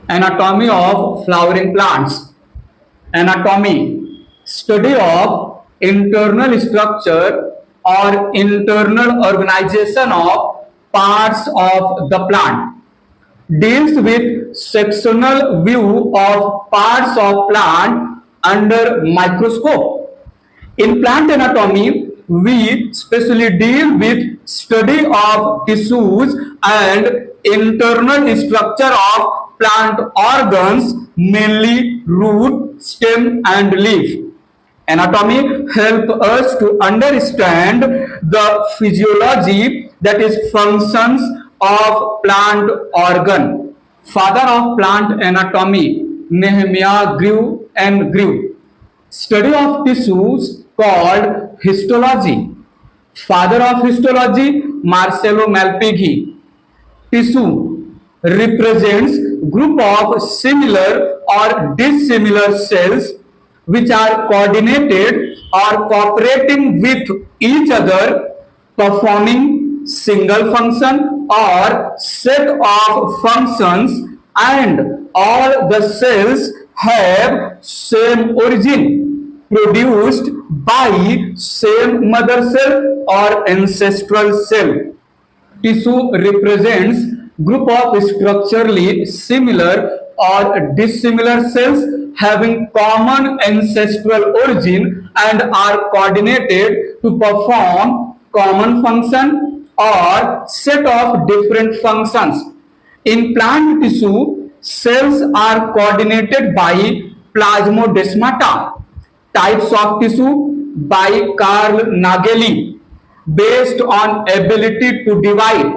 Anatomy of flowering plants. Anatomy, study of internal structure or internal organization of parts of the plant. Deals with sectional view of parts of plant under microscope. In plant anatomy, we specially deal with study of tissues and internal structure of plant organs, mainly root, stem, and leaf. Anatomy help us to understand the physiology, that is functions of plant organ. Father of plant anatomy, Nehemiah Grew and Grew. Study of tissues called histology. Father of histology, Marcello Malpighi. Tissue represents group of similar or dissimilar cells which are coordinated or cooperating with each other, performing single function or set of functions, and all the cells have same origin, produced by same mother cell or ancestral cell. Tissue represents group of structurally similar or dissimilar cells having common ancestral origin and are coordinated to perform common function or set of different functions. In plant tissue, cells are coordinated by plasmodesmata. Types of tissue by Carl Nageli based on ability to divide.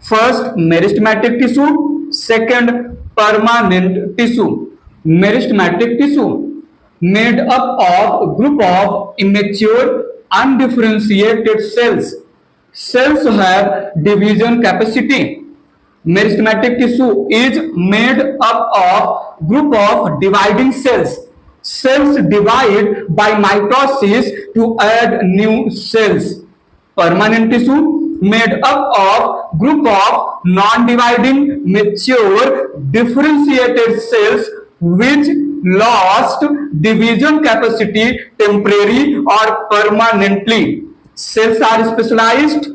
First, meristematic tissue. Second, permanent tissue. Meristematic tissue made up of a group of immature, undifferentiated cells. Cells have division capacity. Meristematic tissue is made up of group of dividing cells. Cells divide by mitosis to add new cells. Permanent tissue made up of group of non-dividing, mature, differentiated cells which lost division capacity temporarily or permanently. Cells are specialized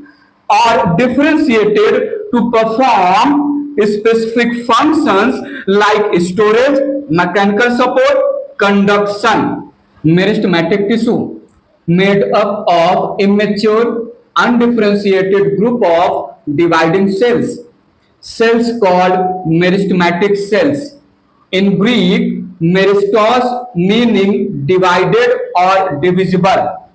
or differentiated to perform specific functions like storage, mechanical support, conduction. Meristematic tissue made up of immature, undifferentiated group of dividing cells. Cells called meristematic cells. In Greek, meristos meaning divided or divisible.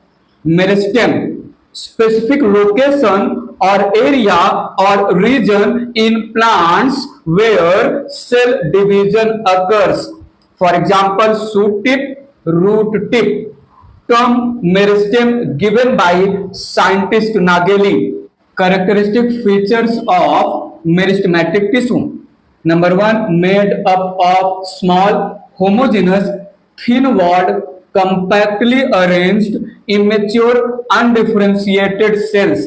Meristem, specific location or area or region in plants where cell division occurs. For example, shoot tip, root tip. Term meristem given by scientist Nageli. Characteristic features of meristematic tissue. Number one, made up of small, homogeneous, thin-walled, compactly arranged, immature, undifferentiated cells.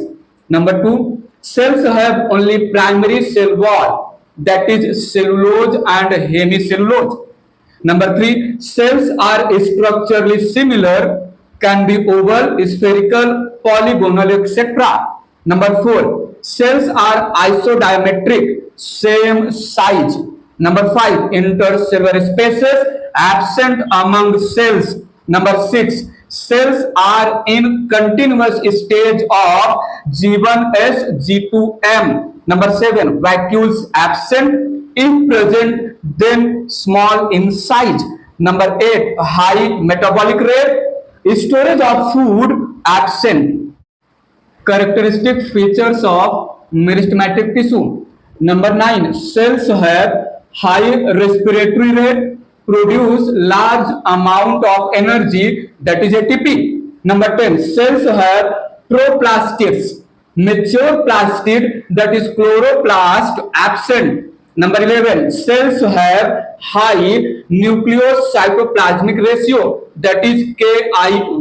Number two, cells have only primary cell wall, that is cellulose and hemicellulose. Number three, cells are structurally similar, can be oval, spherical, polygonal, etc. Number four, cells are isodiametric, same size. Number five, intercellular spaces absent among cells. Number six, cells are in continuous stage of G1S, G2M. Number seven, vacuoles absent. If present, then small in size. Number eight, high metabolic rate. Storage of food absent. Characteristic features of meristematic tissue. Number 9, cells have high respiratory rate, produce large amount of energy, that is ATP. Number 10, cells have troplastids, mature plastid, that is chloroplast absent. Number 11, cells have high nucleocytoplasmic ratio, that is Ki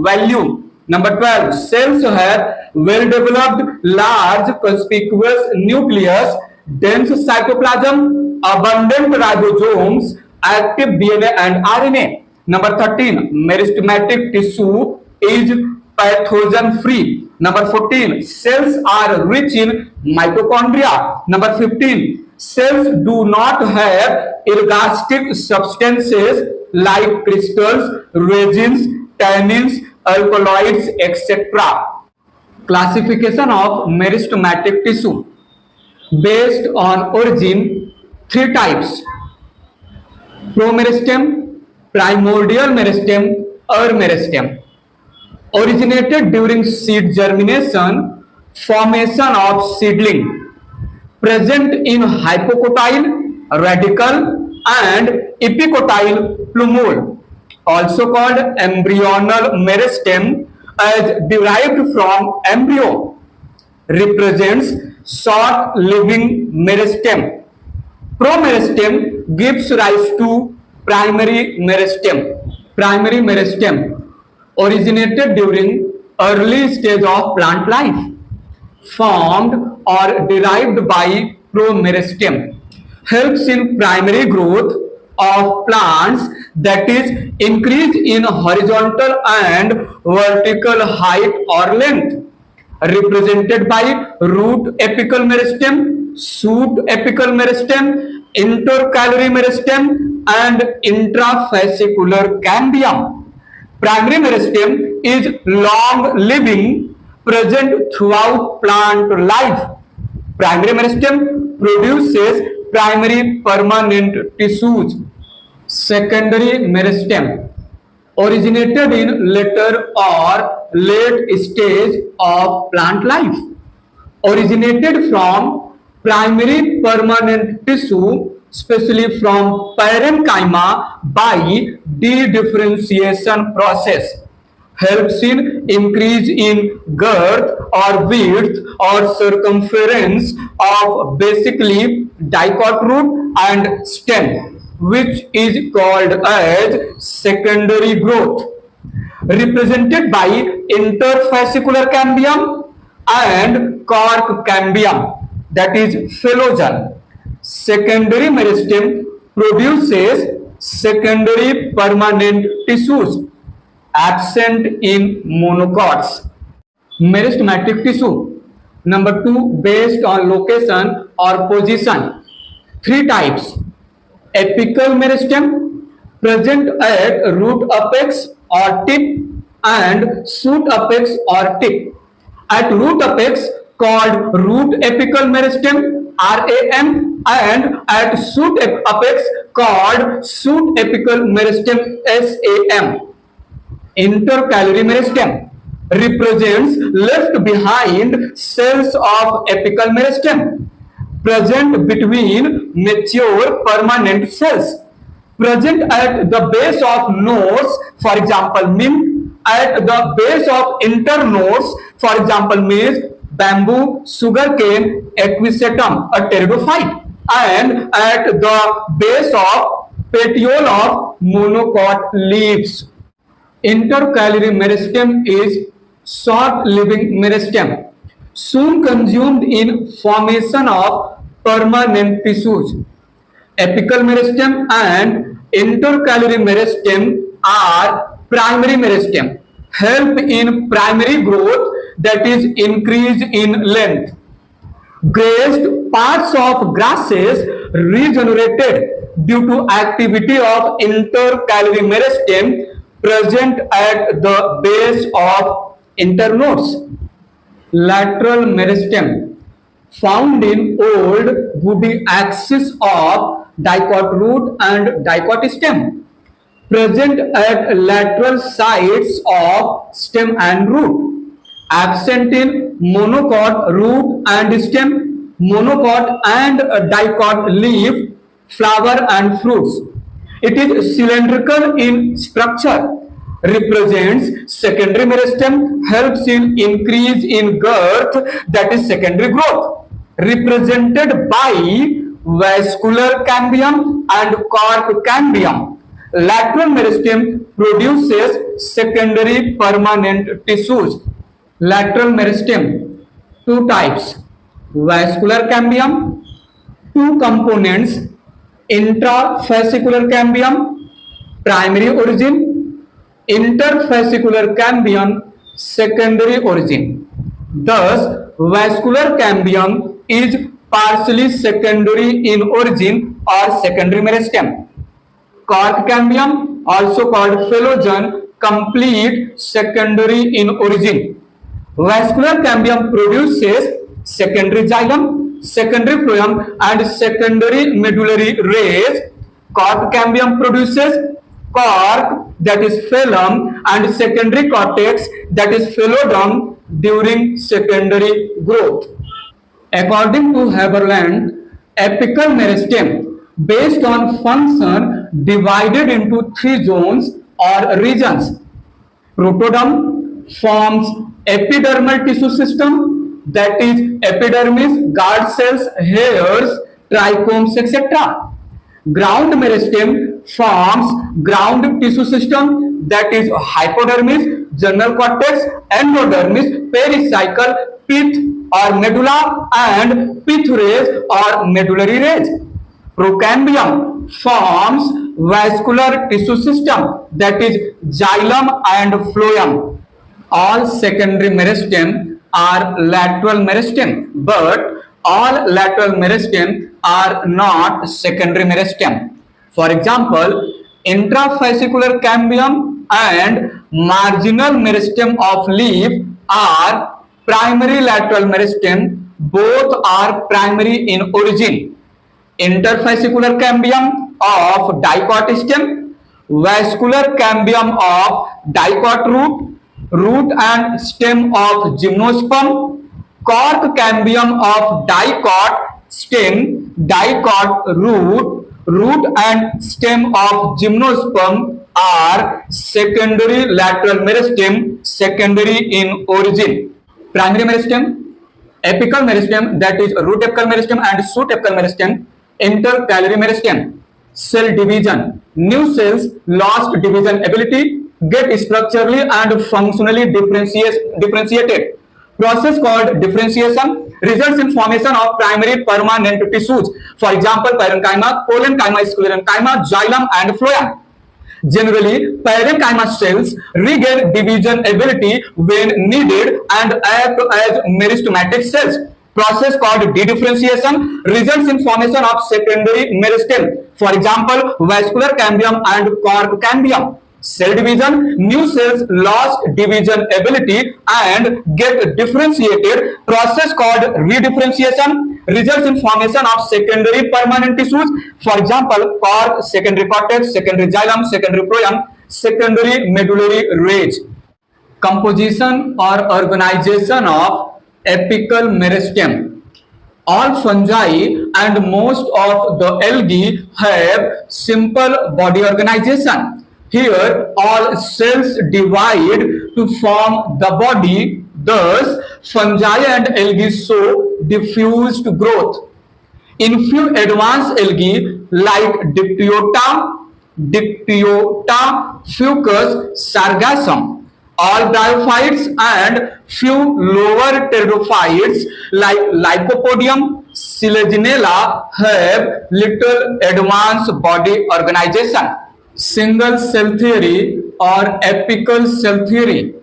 value. Number 12, cells have well-developed, large, conspicuous nucleus, dense cytoplasm, abundant ribosomes, active DNA and RNA. Number 13, meristematic tissue is pathogen free. Number 14, cells are rich in mitochondria. Number 15, cells do not have ergastic substances like crystals, resins, tannins, alkaloids, etc. Classification of meristematic tissue based on origin, three types: promeristem, primordial meristem, or meristem. Originated during seed germination, formation of seedling, present in hypocotyle, radical, and epicotyle plumule, also called embryonal meristem, as derived from embryo, represents short-living meristem. Promeristem gives rise to primary meristem. Primary meristem originated during early stage of plant life, formed or derived by promeristem, helps in primary growth of plants, that is, increase in horizontal and vertical height or length, represented by root apical meristem, shoot apical meristem, intercalary meristem, and intrafascicular cambium. Primary meristem is long living, present throughout plant life. Primary meristem produces primary permanent tissues. Secondary meristem originated in later or late stage of plant life, originated from primary permanent tissue, especially from parenchyma by dedifferentiation process, helps in increase in girth or width or circumference of basically dicot root and stem, which is called as secondary growth, represented by interfascicular cambium and cork cambium, that is phellogen. Secondary meristem produces secondary permanent tissues absent in monocots. Meristematic tissue. Number 2, based on location or position. Three types: apical meristem, present at root apex or tip, and shoot apex or tip. At root apex, called root apical meristem, RAM, and at shoot apex, called shoot apical meristem, SAM. Intercalary meristem represents left behind cells of apical meristem, present between mature permanent cells, present at the base of nodes, for example mint, at the base of internodes, for example maize, bamboo, sugarcane, equisetum, a pteridophyte, and at the base of petiole of monocot leaves. Intercalary meristem is short-living meristem, soon consumed in formation of permanent tissues. Apical meristem and intercalary meristem are primary meristem, help in primary growth, that is increase in length. Grazed parts of grasses regenerated due to activity of intercalary meristem, present at the base of internodes. Lateral meristem, found in old woody axis of dicot root and dicot stem, present at lateral sides of stem and root, absent in monocot root and stem, monocot and dicot leaf, flower and fruits. It is cylindrical in structure, represents secondary meristem, helps in increase in girth, that is secondary growth, represented by vascular cambium and cork cambium. Lateral meristem produces secondary permanent tissues. Lateral meristem, two types: vascular cambium, two components, Intrafascicular cambium, primary origin. Interfascicular cambium, secondary origin. Thus, vascular cambium is partially secondary in origin or secondary meristem. Cork cambium, also called phelogen, complete secondary in origin. Vascular cambium produces secondary xylem, secondary phloem, and secondary medullary rays. Cork cambium produces cork, that is phloem, and secondary cortex, that is phelodon, during secondary growth. According to Haberland, apical meristem, based on function, divided into three zones or regions. Protoderm forms epidermal tissue system, that is epidermis, guard cells, hairs, trichomes, etc. Ground meristem forms ground tissue system, that is hypodermis, general cortex, endodermis, pericycle, pith or medulla, and pith rays or medullary rays. Procambium forms vascular tissue system, that is xylem and phloem. All secondary meristem are lateral meristem, but all lateral meristem are not secondary meristem. For example, intrafascicular cambium and marginal meristem of leaf are primary lateral meristem. Both are primary in origin. Interfascicular cambium of dicot stem, vascular cambium of dicot root, root and stem of gymnosperm, cork cambium of dicot stem, dicot root, root and stem of gymnosperm are secondary lateral meristem, secondary in origin. Primary meristem, apical meristem, that is root apical meristem and shoot apical meristem. Intercalary meristem, cell division. New cells lost division ability, get structurally and functionally differentiated. Process called differentiation results in formation of primary permanent tissues. For example, parenchyma, collenchyma, sclerenchyma, xylem and phloem. Generally, parenchyma cells regain division ability when needed and act as meristematic cells. Process called dedifferentiation results in formation of secondary meristem. For example, vascular cambium and cork cambium. Cell division, new cells lost division ability and get differentiated. Process called redifferentiation results in formation of secondary permanent tissues. For example, cork, secondary cortex, secondary xylem, secondary phloem, secondary medullary rays. Composition or organization of apical meristem. All fungi and most of the algae have simple body organization. Here, all cells divide to form the body. Thus, fungi and algae show diffused growth. In few advanced algae like Dictyota, Fucus, Sargassum, all bryophytes and few lower pteridophytes like Lycopodium, Selaginella have little advanced body organization. Single cell theory or apical cell theory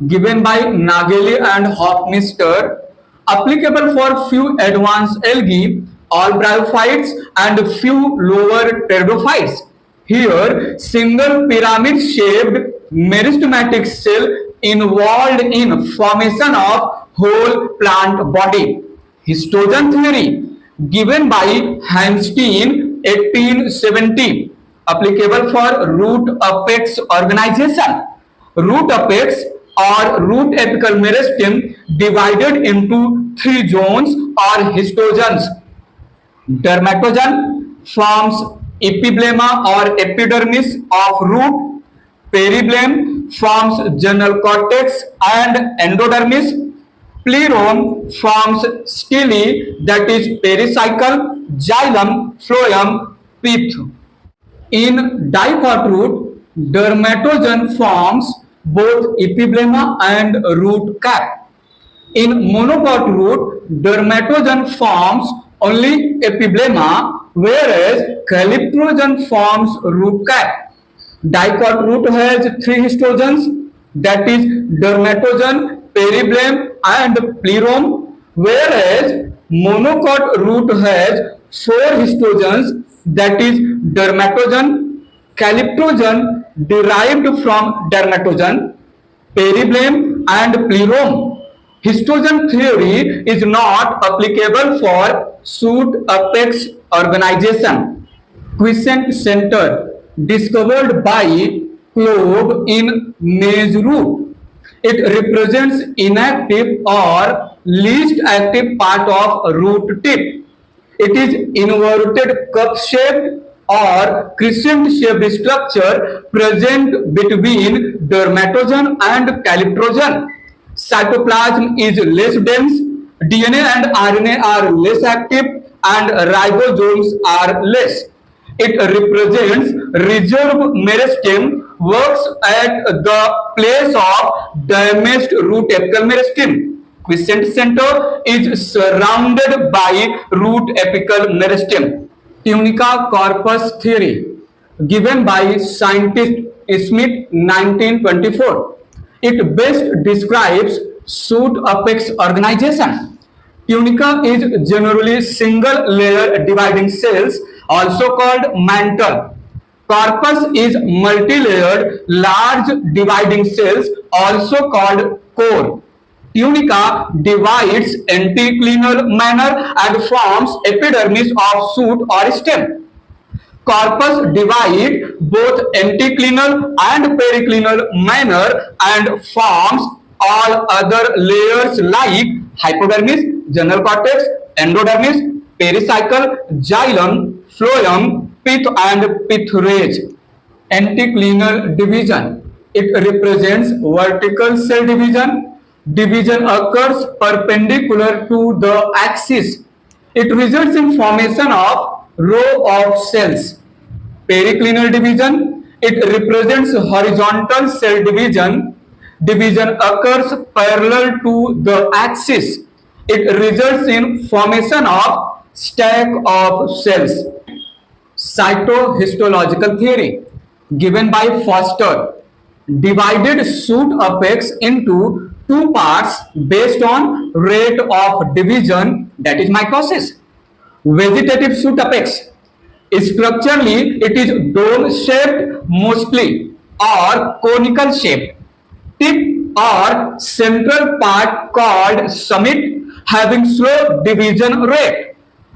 given by Nageli and Hofmeister, applicable for few advanced algae, all bryophytes and few lower pteridophytes. Here, single pyramid-shaped meristematic cell involved in formation of whole plant body. Histogen theory given by Hanstein 1870, applicable for root apex organization. Root apex or root apical meristem divided into three zones or histogens. Dermatogen forms epiblema or epidermis of root. Periblem forms general cortex and endodermis. Plerome forms stele, that is pericycle, xylem, phloem, pith. In dicot root, dermatogen forms both epiblema and root cap. In monocot root, dermatogen forms only epiblema whereas calyptrogen forms root cap. Dicot root has three histogens, that is dermatogen, periblanum and plerome, whereas monocot root has four histogens, that is dermatogen, calyptrogen derived from dermatogen, periblanum and plerome. Histogen theory is not applicable for shoot apex organization. Quiescent center discovered by Klob in maize root. It represents inactive or least active part of root tip. It is inverted cup-shaped or crescent-shaped structure present between dermatogen and calyptrogen. Cytoplasm is less dense, DNA and RNA are less active, and ribosomes are less. It represents reserve meristem, works at the place of damaged root apical meristem. Quiescent center is surrounded by root apical meristem. Tunica corpus theory, given by scientist Smith 1924. It best describes shoot apex organization. Tunica is generally single layer dividing cells, also called mantle. Corpus is multi-layered large dividing cells, also called core. Tunica divides anticlinal manner and forms epidermis of shoot or stem. Corpus divide both anticlinal and periclinal manner and forms all other layers like hypodermis, general cortex, endodermis, pericycle, xylem, phloem, pith and pith ridge. Anticlinal division. It represents vertical cell division. Division occurs perpendicular to the axis. It results in formation of row of cells. Periclinal division, it represents horizontal cell division. Division occurs parallel to the axis. It results in formation of stack of cells. Cytohistological theory, given by Foster, divided shoot apex into two parts based on rate of division, that is mitosis. Vegetative shoot apex. Structurally, it is dome-shaped mostly or conical shaped. Tip or central part called summit having slow division rate.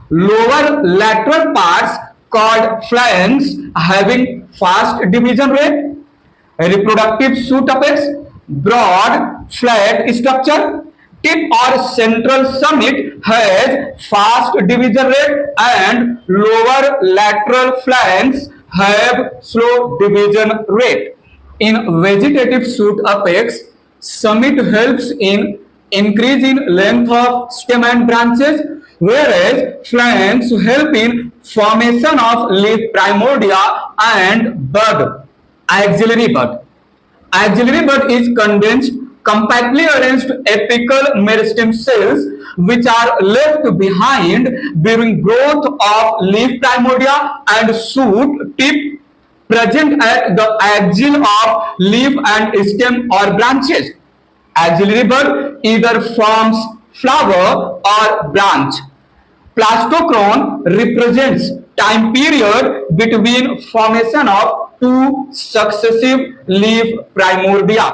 Lower lateral parts called flanks having fast division rate. Reproductive shoot apex, broad flat structure. Tip or central summit has fast division rate and lower lateral flanks have slow division rate. In vegetative shoot apex, summit helps in increase in length of stem and branches, whereas flanks help in formation of leaf primordia and bud. Auxiliary bud. Auxiliary bud is condensed, compactly arranged apical meristem cells which are left behind during growth of leaf primordia and shoot tip present at the axil of leaf and stem or branches. Axillary bud either forms flower or branch. Plastochrone represents time period between formation of two successive leaf primordia.